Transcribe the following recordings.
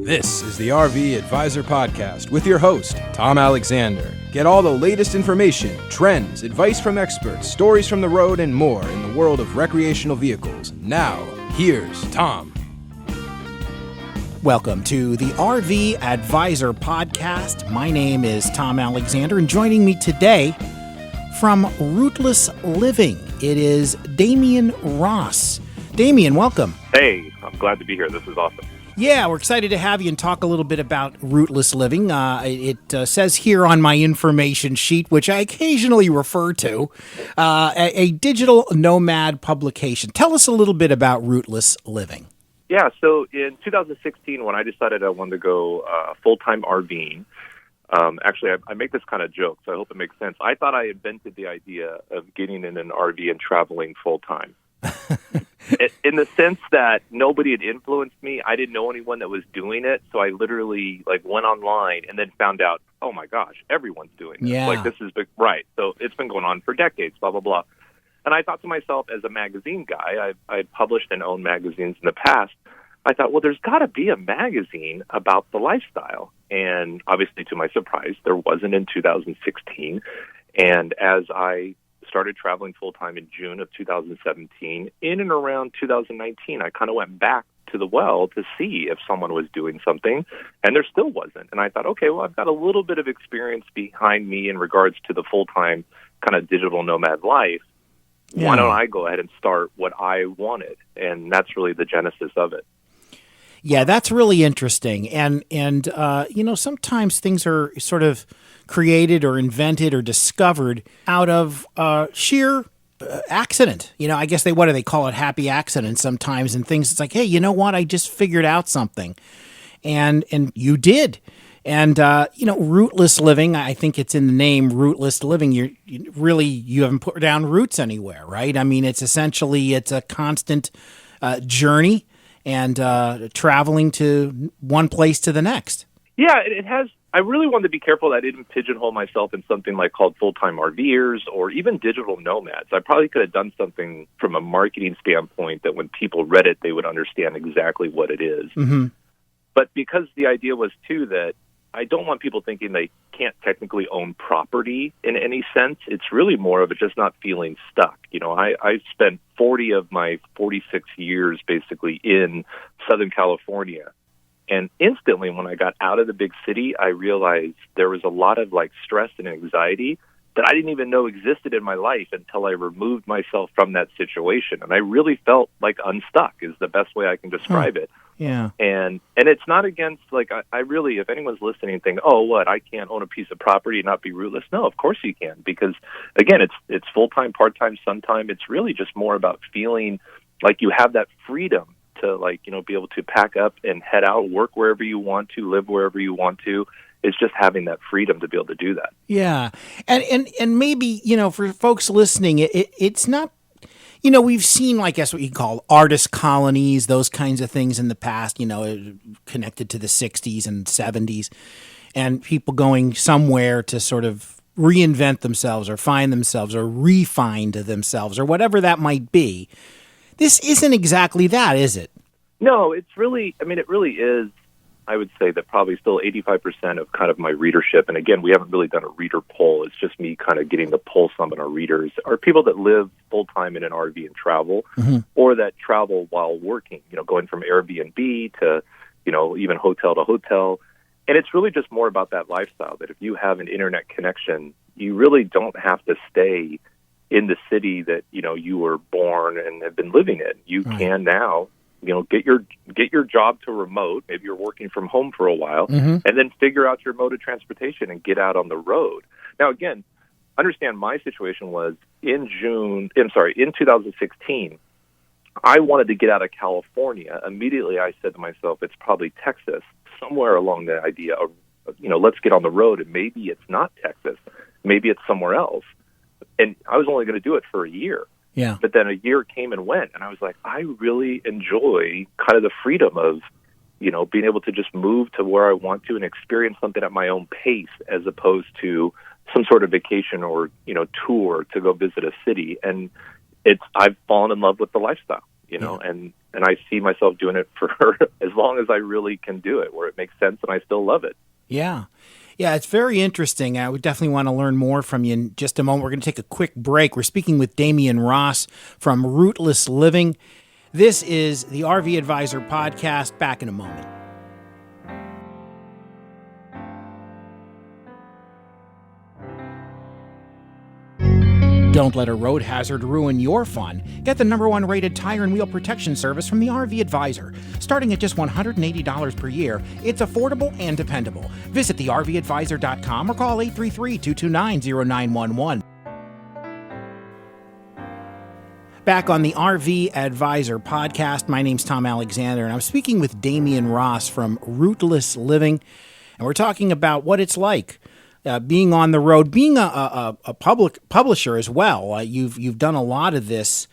This is the RV Advisor Podcast with your host, Tom Alexander. Get all the latest information, trends, advice from experts, stories from the road, and more in the world of recreational vehicles. Now, here's Tom. Welcome to the RV Advisor Podcast. My name is Tom Alexander, and joining me today from Rootless Living, it is Demian Ross. Demian, welcome. Hey, I'm glad to be here. This is awesome. Yeah, we're excited to have you and talk a little bit about Rootless Living. It says here on my information sheet, which I occasionally refer to, a digital nomad publication. Tell us a little bit about Rootless Living. Yeah, so in 2016, when I decided I wanted to go full-time RVing, actually, I make this kind of joke, so I hope it makes sense. I thought I invented the idea of getting in an RV and traveling full-time. In the sense that nobody had influenced me. I didn't know anyone that was doing it, so I literally went online and then found out, oh my gosh, everyone's doing this. Yeah. This is big, right. So it's been going on for decades, blah, blah, blah. And I thought to myself, as a magazine guy, I published and owned magazines in the past. I thought, well, there's got to be a magazine about the lifestyle. And obviously, to my surprise, there wasn't in 2016. And as I started traveling full-time in June of 2017, in and around 2019, I kind of went back to the well to see if someone was doing something, and there still wasn't. And I thought, okay, well, I've got a little bit of experience behind me in regards to the full-time kind of digital nomad life. Yeah. Why don't I go ahead and start what I wanted? And that's really the genesis of it. Yeah, that's really interesting. And sometimes things are sort of created or invented or discovered out of sheer accident. I guess what do they call it? Happy accidents sometimes, and things. It's like, hey, you know what? I just figured out something. And you did. And, Rootless Living, I think it's in the name, Rootless Living. You haven't put down roots anywhere, right? I mean, it's a constant journey and traveling to one place to the next. Yeah, it has. I really wanted to be careful that I didn't pigeonhole myself in something called full-time RVers or even digital nomads. I probably could have done something from a marketing standpoint that when people read it, they would understand exactly what it is. Mm-hmm. But because the idea was, too, that I don't want people thinking they can't technically own property in any sense. It's really more of just not feeling stuck. I spent 40 of my 46 years basically in Southern California. And instantly when I got out of the big city, I realized there was a lot of stress and anxiety that I didn't even know existed in my life until I removed myself from that situation. And I really felt unstuck is the best way I can describe it. Yeah. And it's not against, I really, if anyone's listening, think, oh, what, I can't own a piece of property and not be rootless? No, of course you can. Because, again, it's full-time, part-time, sometime. It's really just more about feeling like you have that freedom to, be able to pack up and head out, work wherever you want to, live wherever you want to. It's just having that freedom to be able to do that. Yeah. And maybe, for folks listening, it's not, we've seen, I guess what you call artist colonies, those kinds of things in the past, connected to the 60s and 70s, and people going somewhere to sort of reinvent themselves or find themselves or re-find themselves or whatever that might be. This isn't exactly that, is it? No, it really is. I would say that probably still 85% of kind of my readership, and again, we haven't really done a reader poll. It's just me kind of getting the pulse on our readers, are people that live full-time in an RV and travel, mm-hmm. or that travel while working, going from Airbnb to, even hotel to hotel. And it's really just more about that lifestyle, that if you have an internet connection, you really don't have to stay in the city that, you were born and have been living in. You right. can now, get your job to remote. Maybe you're working from home for a while, mm-hmm. and then figure out your mode of transportation and get out on the road. Now, again, understand my situation was in 2016, I wanted to get out of California. Immediately, I said to myself, it's probably Texas, somewhere along the idea of, let's get on the road, and maybe it's not Texas. Maybe it's somewhere else. And I was only going to do it for a year. Yeah. But then a year came and went, and I was like, I really enjoy kind of the freedom of, being able to just move to where I want to and experience something at my own pace as opposed to some sort of vacation or, tour to go visit a city. And I've fallen in love with the lifestyle. and I see myself doing it for as long as I really can do it, where it makes sense and I still love it. Yeah. Yeah, it's very interesting. I would definitely want to learn more from you in just a moment. We're going to take a quick break. We're speaking with Demian Ross from Rootless Living. This is the RV Advisor podcast. Back in a moment. Don't let a road hazard ruin your fun. Get the #1 rated tire and wheel protection service from the RV Advisor. Starting at just $180 per year, it's affordable and dependable. Visit thervadvisor.com or call 833-229-0911. Back on the RV Advisor podcast, my name's Tom Alexander, and I'm speaking with Demian Ross from Rootless Living, and we're talking about what it's like being on the road, being a public publisher as well. You've done a lot of this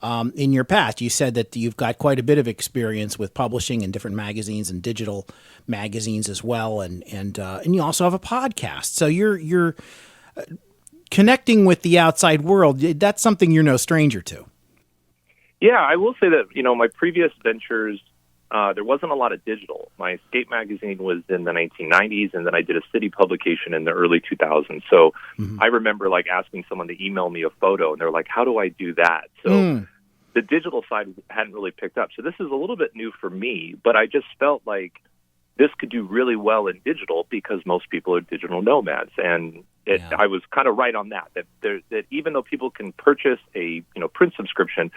in your past. You said that you've got quite a bit of experience with publishing in different magazines and digital magazines as well, and you also have a podcast. So you're connecting with the outside world. That's something you're no stranger to. Yeah, I will say that my previous ventures. There wasn't a lot of digital. My escape magazine was in the 1990s, and then I did a city publication in the early 2000s. So I remember asking someone to email me a photo, and they're like, how do I do that? So the digital side hadn't really picked up. So this is a little bit new for me, but I just felt like this could do really well in digital because most people are digital nomads. And I was kind of right on that even though people can purchase a print subscription,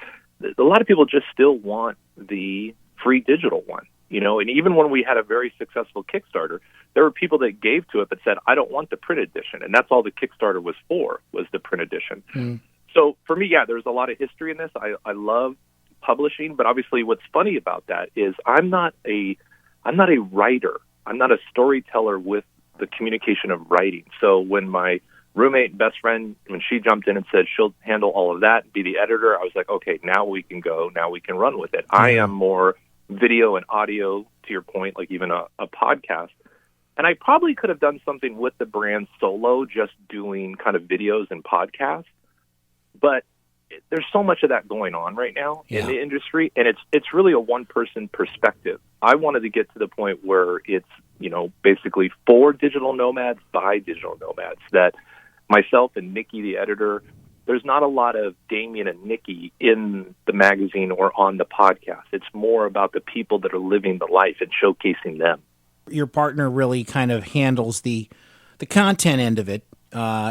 a lot of people just still want the free digital one, and even when we had a very successful Kickstarter, there were people that gave to it but said, I don't want the print edition. And that's all the Kickstarter was the print edition. So for me, there's a lot of history in this. I love publishing, but obviously what's funny about that is I'm not a writer. I'm not a storyteller with the communication of writing. So when my roommate and best friend, when she jumped in and said she'll handle all of that, be the editor, I was like, okay, now we can go. Now we can run with it. I am more video and audio, to your point, like even a podcast. And I probably could have done something with the brand solo, just doing kind of videos and podcasts. But there's so much of that going on right now in the industry, and it's really a one-person perspective. I wanted to get to the point where it's, basically for digital nomads, by digital nomads, that myself and Nikki, the editor, there's not a lot of Demian and Nikki in the magazine or on the podcast. It's more about the people that are living the life and showcasing them. Your partner really kind of handles the content end of it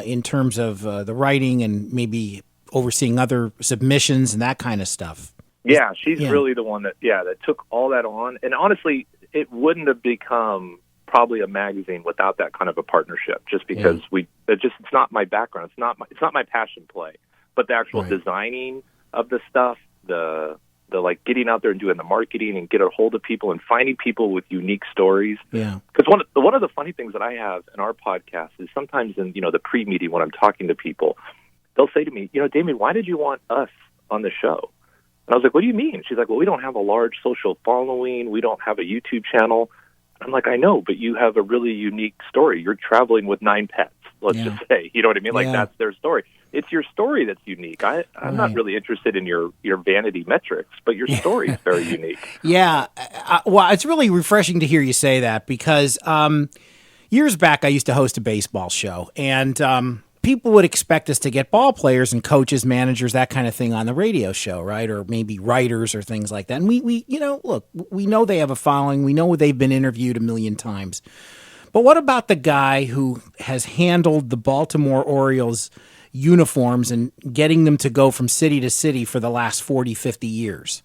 in terms of the writing and maybe overseeing other submissions and that kind of stuff. Yeah, she's really the one that took all that on. And honestly, it wouldn't have become probably a magazine without that kind of a partnership, just because it's not my background. It's not my passion play, but the actual designing of the stuff, the getting out there and doing the marketing and get a hold of people and finding people with unique stories. Yeah. Because one of the funny things that I have in our podcast is sometimes in, the pre-meeting when I'm talking to people, they'll say to me, Damian, why did you want us on the show? And I was like, what do you mean? She's like, well, we don't have a large social following. We don't have a YouTube channel. I'm like, I know, but you have a really unique story. You're traveling with 9 pets, let's just say. You know what I mean? That's their story. It's your story that's unique. I'm not really interested in your vanity metrics, but your story is very unique. Yeah. Well, it's really refreshing to hear you say that because years back I used to host a baseball show, and people would expect us to get ball players and coaches, managers, that kind of thing on the radio show, right? Or maybe writers or things like that. And we look, we know they have a following. We know they've been interviewed a million times. But what about the guy who has handled the Baltimore Orioles uniforms and getting them to go from city to city for the last 40, 50 years?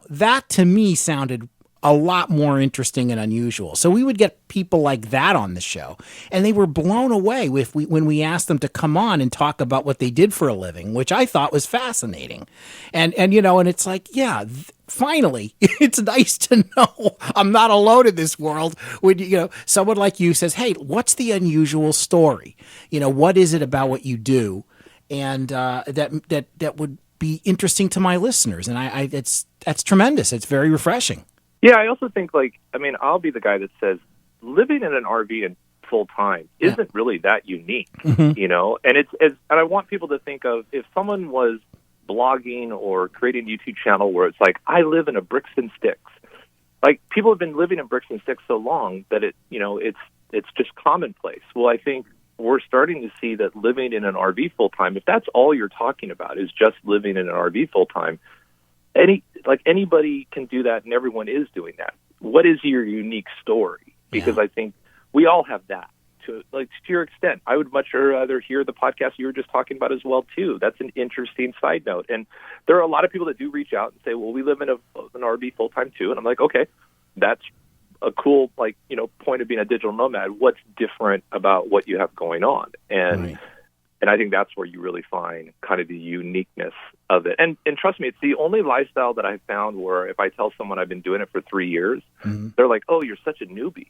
That to me sounded a lot more interesting and unusual. So we would get people like that on the show, and they were blown away when we asked them to come on and talk about what they did for a living, which I thought was fascinating. And it's like, finally, it's nice to know I'm not alone in this world when, someone like you says, hey, what's the unusual story? What is it about what you do? And that would be interesting to my listeners. And that's tremendous. It's very refreshing. Yeah, I also think, I'll be the guy that says living in an RV in full time isn't really that unique, And and I want people to think of, if someone was blogging or creating a YouTube channel where it's like, I live in a bricks and sticks. Like, people have been living in bricks and sticks so long that it's just commonplace. Well, I think we're starting to see that living in an RV full time, if that's all you're talking about is just living in an RV full time, anybody can do that, and everyone is doing that. What is your unique story? Because I think we all have that. To your extent, I would much rather hear the podcast you were just talking about as well too. That's an interesting side note, and there are a lot of people that do reach out and say, "Well, we live in an RV full time too," and I'm like, "Okay, that's a cool point of being a digital nomad. What's different about what you have going on?" And I think that's where you really find kind of the uniqueness of it. And trust me, it's the only lifestyle that I've found where if I tell someone I've been doing it for 3 years, they're like, "Oh, you're such a newbie."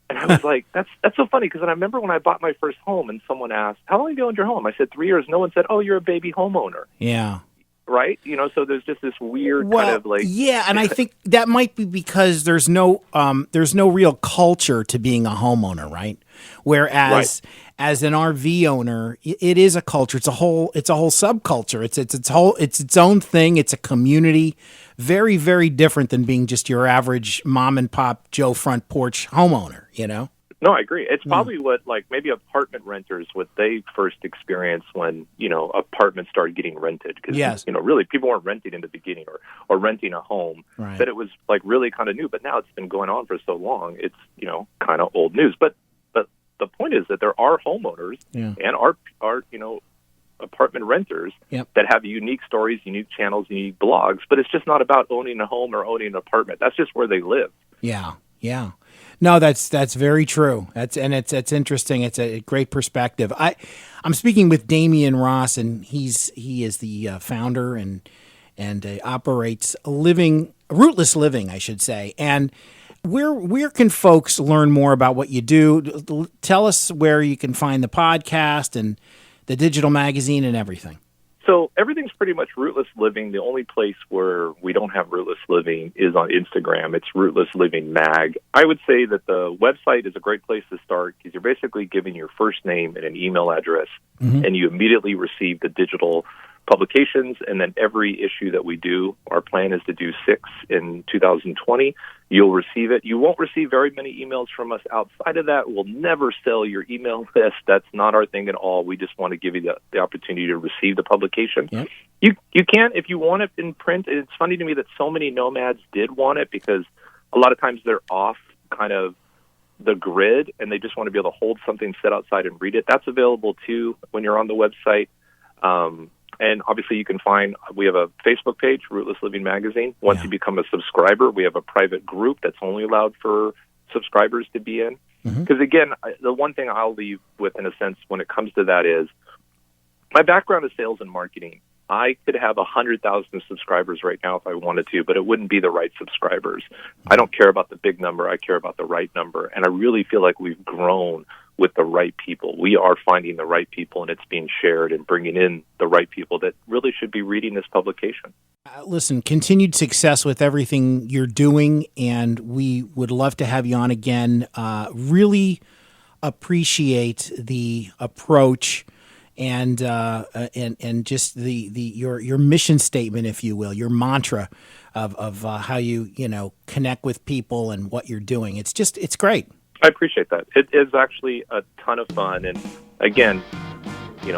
And I was like, that's so funny, because I remember when I bought my first home and someone asked, "How long have you owned your home?" I said 3 years. No one said, "Oh, you're a baby homeowner." Yeah. Right? So there's just this weird kind of like... Yeah, and I think that might be because there's no real culture to being a homeowner, right? Whereas as an RV owner, it is a culture. It's a whole subculture. It's its own thing. It's a community. Very, very different than being just your average mom and pop Joe front porch homeowner, No, I agree. It's probably what, maybe apartment renters, what they first experienced when, apartments started getting rented. Because, really, people weren't renting in the beginning or renting a home. Right. That it was, really kind of new. But now it's been going on for so long, it's, kind of old news. But the point is that there are homeowners and are apartment renters that have unique stories, unique channels, unique blogs. But it's just not about owning a home or owning an apartment. That's just where they live. Yeah, yeah. No, that's very true. It's interesting. It's a great perspective. I'm speaking with Demian Ross, and he is the founder and operates Rootless Living, I should say. And where can folks learn more about what you do? Tell us where you can find the podcast and the digital magazine and everything. So everything's pretty much Rootless Living. The only place where we don't have Rootless Living is on Instagram. It's Rootless Living Mag. I would say that the website is a great place to start because you're basically giving your first name and an email address, and you immediately receive the digital publications. And then every issue that we do, our plan is to do 6 in 2020. You'll receive it. You won't receive very many emails from us outside of that. We'll never sell your email list. That's not our thing at all. We just want to give you the opportunity to receive the publication. Yep. You can, if you want it in print. It's funny to me that so many nomads did want it because a lot of times they're off kind of the grid and they just want to be able to hold something, sit outside and read it. That's available too when you're on the website. And obviously we have a Facebook page, Rootless Living Magazine. Once you become a subscriber, we have a private group that's only allowed for subscribers to be in. Because again, the one thing I'll leave with in a sense when it comes to that is my background is sales and marketing. I could have 100,000 subscribers right now if I wanted to, but it wouldn't be the right subscribers. I don't care about the big number. I care about the right number. And I really feel like we've grown with the right people. We are finding the right people, and it's being shared and bringing in the right people that really should be reading this publication. Listen, continued success with everything you're doing, and we would love to have you on again. Really appreciate the approach and just your mission statement, if you will, your mantra of how you connect with people and what you're doing. It's great. I appreciate that. It is actually a ton of fun. And again,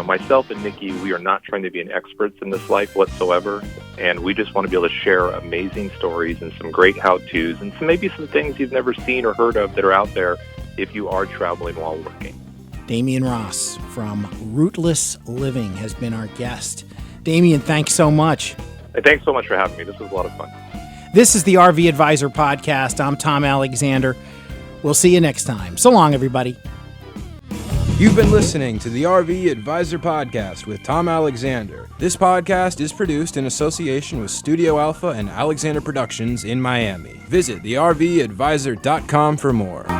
myself and Nikki, we are not trying to be experts in this life whatsoever. And we just want to be able to share amazing stories and some great how-tos and maybe some things you've never seen or heard of that are out there if you are traveling while working. Demian Ross from Rootless Living has been our guest. Demian, thanks so much. Hey, thanks so much for having me. This was a lot of fun. This is the RV Advisor Podcast. I'm Tom Alexander. We'll see you next time. So long, everybody. You've been listening to the RV Advisor Podcast with Tom Alexander. This podcast is produced in association with Studio Alpha and Alexander Productions in Miami. Visit thervadvisor.com for more.